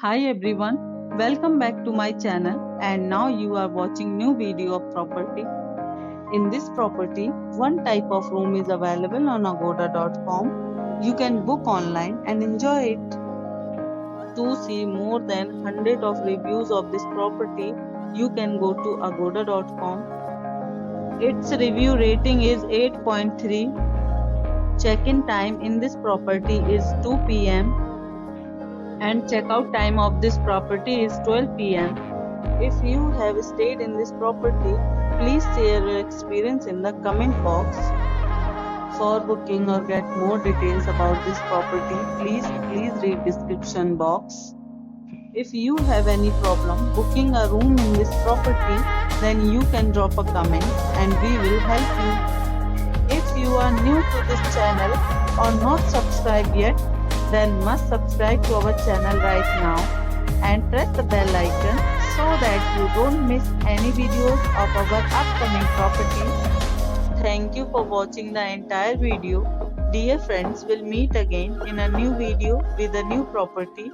Hi everyone, welcome back to my channel and now you are watching new video of property. In this property, one type of room is available on agoda.com. You can book online and enjoy it. To see more than 100 of reviews of this property, you can go to agoda.com. Its review rating is 8.3. Check-in time in this property is 2 p.m. and checkout time of this property is 12 p.m. If you have stayed in this property, please share your experience in the comment box. For booking or get more details about this property, please read description box. If you have any problem booking a room in this property, then you can drop a comment and we will help you. If you are new to this channel or not subscribed yet, then must subscribe to our channel right now and press the bell icon so that you don't miss any videos of our upcoming properties. Thank you for watching the entire video. Dear friends, we'll meet again in a new video with a new property.